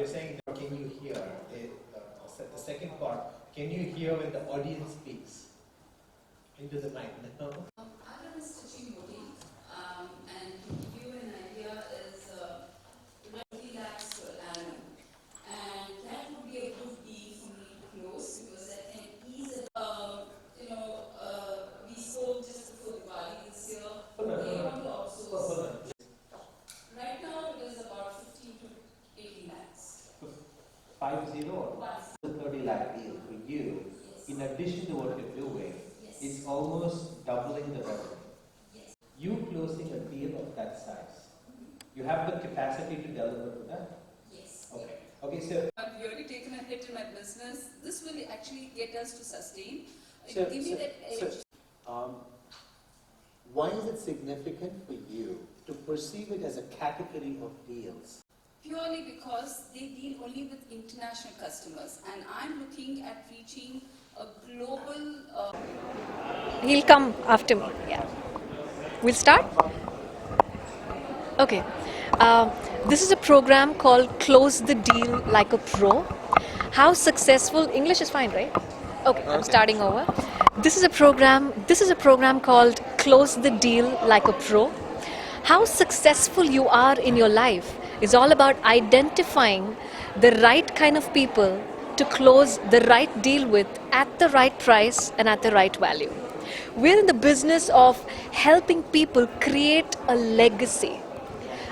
they're saying, can you hear? The second part, can you hear when the audience speaks? Into the mic. No? I'm Mr. Chimoti, and to give you an idea is 20 lakhs per annum. And that would be a good deal for me to close because that can ease it. We spoke just before Diwali this year. They want to outsource. Right now it is about 15 to 18 lakhs. 50 or 30 lakh deal for you. Yes. In addition to what you're doing, Yes. it's almost doubling the revenue. Yes. You closing a deal of that size, you have the capacity to deliver to that? Yes. Okay. Okay, so I've really taken a hit in my business. This will actually get us to sustain. So- Give me that edge. Why is it significant for you to perceive it as a category of deals? Purely because they deal only with international customers, and I'm looking at reaching a global. He'll come after me. Yeah. We'll start? Okay. This is a program called Close the Deal Like a Pro. How successful, English is fine, right? Okay, I'm starting over. This is a program called Close the Deal Like a Pro. How successful you are in your life is all about identifying the right kind of people to close the right deal with at the right price and at the right value. We're in the business of helping people create a legacy.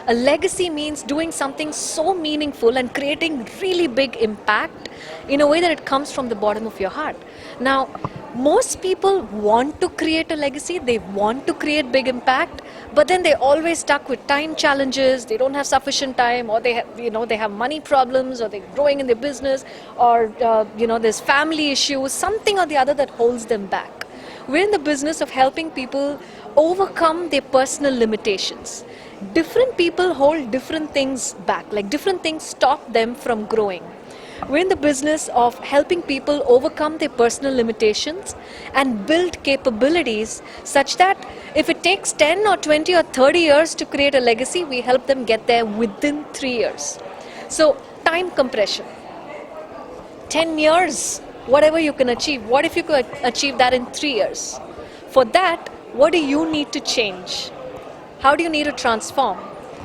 A legacy means doing something so meaningful and creating really big impact in a way that it comes from the bottom of your heart. Now, most people want to create a legacy, they want to create big impact, but then they're always stuck with time challenges, they don't have sufficient time, or they have money problems, or they're growing in their business, or there's family issues, something or the other that holds them back. We're in the business of helping people overcome their personal limitations. Different people hold different things back, like different things stop them from growing. We're in the business of helping people overcome their personal limitations and build capabilities such that if it takes 10 or 20 or 30 years to create a legacy, we help them get there within 3 years. So, time compression. 10 years, whatever you can achieve. What if you could achieve that in 3 years? For that, what do you need to change? How do you need to transform?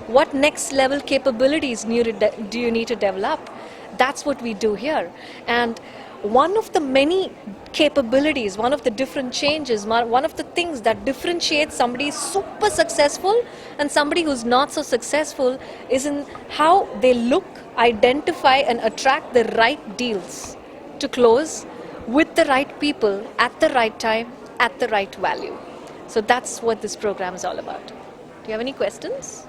What next level capabilities do you need to develop? That's what we do here. And one of the many capabilities, one of the different changes, one of the things that differentiates somebody super successful and somebody who's not so successful is in how they look, identify and attract the right deals to close with the right people at the right time, at the right value. So that's what this program is all about. Do you have any questions?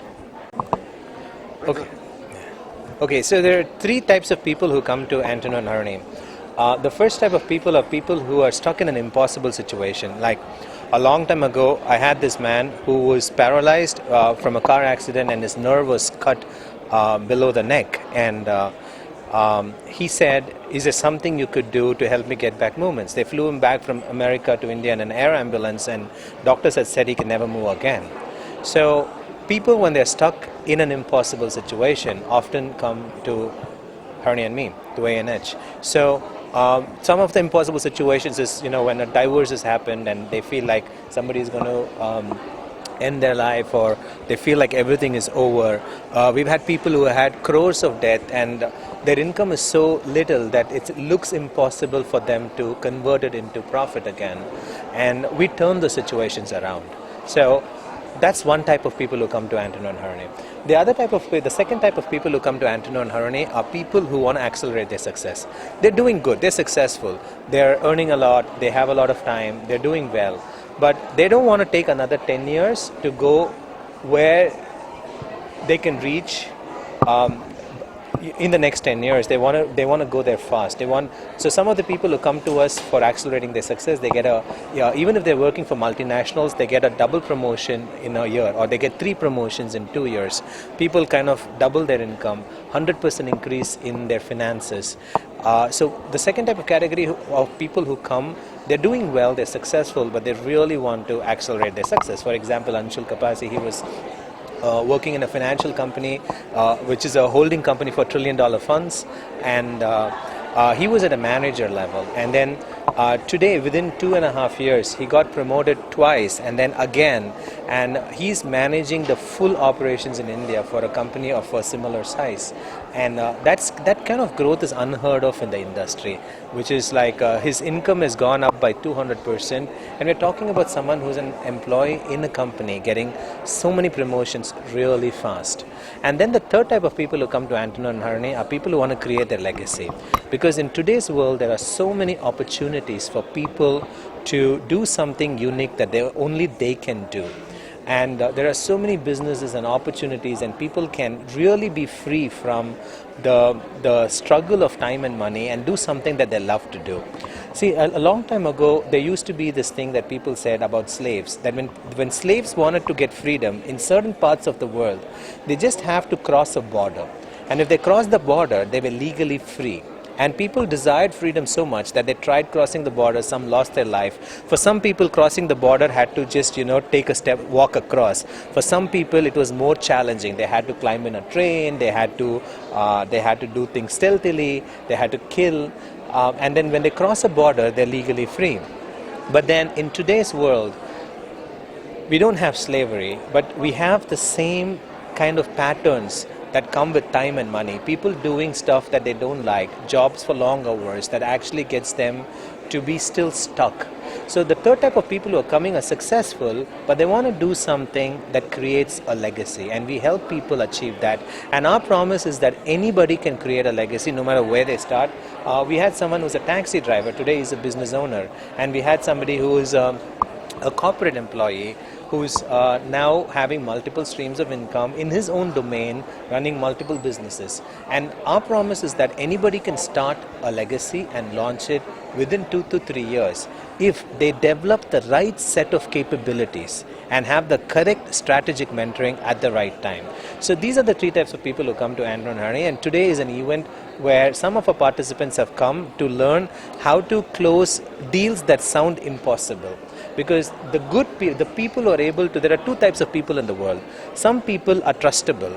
Okay, so there are 3 types of people who come to Antano Harini. The first type of people are people who are stuck in an impossible situation. Like a long time ago, I had this man who was paralyzed from a car accident and his nerve was cut below the neck. And he said, is there something you could do to help me get back movements? They flew him back from America to India in an air ambulance, and doctors had said he can never move again. So people, when they're stuck in an impossible situation, often come to Harini and me, to ANH. So some of the impossible situations is, when a divorce has happened and they feel like somebody is going to end their life, or they feel like everything is over. We've had people who had crores of debt and their income is so little that it looks impossible for them to convert it into profit again. And we turn the situations around. So that's one type of people who come to Antano Harini. The second type of people who come to Antano Harini are people who want to accelerate their success. They're doing good, they're successful, they're earning a lot, they have a lot of time, they're doing well, but they don't want to take another 10 years to go where they can reach in the next 10 years. They want to go there fast. So some of the people who come to us for accelerating their success, they get even if they're working for multinationals, they get a double promotion in a year, or they get 3 promotions in 2 years. People kind of double their income, 100% increase in their finances. So the second type of category of people who come, they're doing well, they're successful, but they really want to accelerate their success. For example, Anshul Kapasi, working in a financial company, which is a holding company for trillion-dollar funds, and he was at a manager level. And then today, within 2.5 years, he got promoted twice, and then again, and he's managing the full operations in India for a company of a similar size. And that kind of growth is unheard of in the industry, which is like his income has gone up by 200%, and we're talking about someone who's an employee in a company getting so many promotions really fast. And then the third type of people who come to Antano and Harini are people who want to create their legacy, because in today's world there are so many opportunities for people to do something unique that only they can do. And there are so many businesses and opportunities, and people can really be free from the struggle of time and money and do something that they love to do. See, a long time ago, there used to be this thing that people said about slaves, that when slaves wanted to get freedom in certain parts of the world, they just have to cross a border. And if they crossed the border, they were legally free. And people desired freedom so much that they tried crossing the border. Some lost their life. For some people, crossing the border had to just, take a step, walk across. For some people, it was more challenging. They had to climb in a train. They had to do things stealthily. They had to kill. And then when they cross a border, they're legally free. But then in today's world, we don't have slavery, but we have the same kind of patterns that come with time and money. People doing stuff that they don't like, jobs for long hours that actually gets them to be still stuck. So the third type of people who are coming are successful, but they want to do something that creates a legacy, and we help people achieve that. And our promise is that anybody can create a legacy no matter where they start. We had someone who's a taxi driver, today he's a business owner, and we had somebody who is a corporate employee who's now having multiple streams of income in his own domain, running multiple businesses. And our promise is that anybody can start a legacy and launch it within 2 to 3 years if they develop the right set of capabilities and have the correct strategic mentoring at the right time. So these are the three types of people who come to Antano and Harini, and today is an event where some of our participants have come to learn how to close deals that sound impossible. Because the people who are able to, there are two types of people in the world. Some people are trustable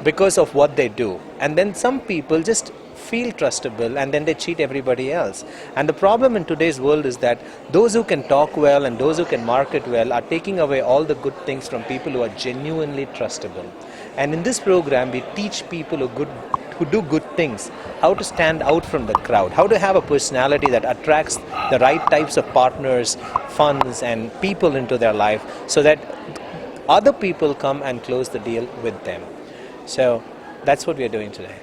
because of what they do, and then some people just feel trustable and then they cheat everybody else. And the problem in today's world is that those who can talk well and those who can market well are taking away all the good things from people who are genuinely trustable. And in this program, we teach people who do good things, how to stand out from the crowd, how to have a personality that attracts the right types of partners, funds, and people into their life so that other people come and close the deal with them. So that's what we are doing today.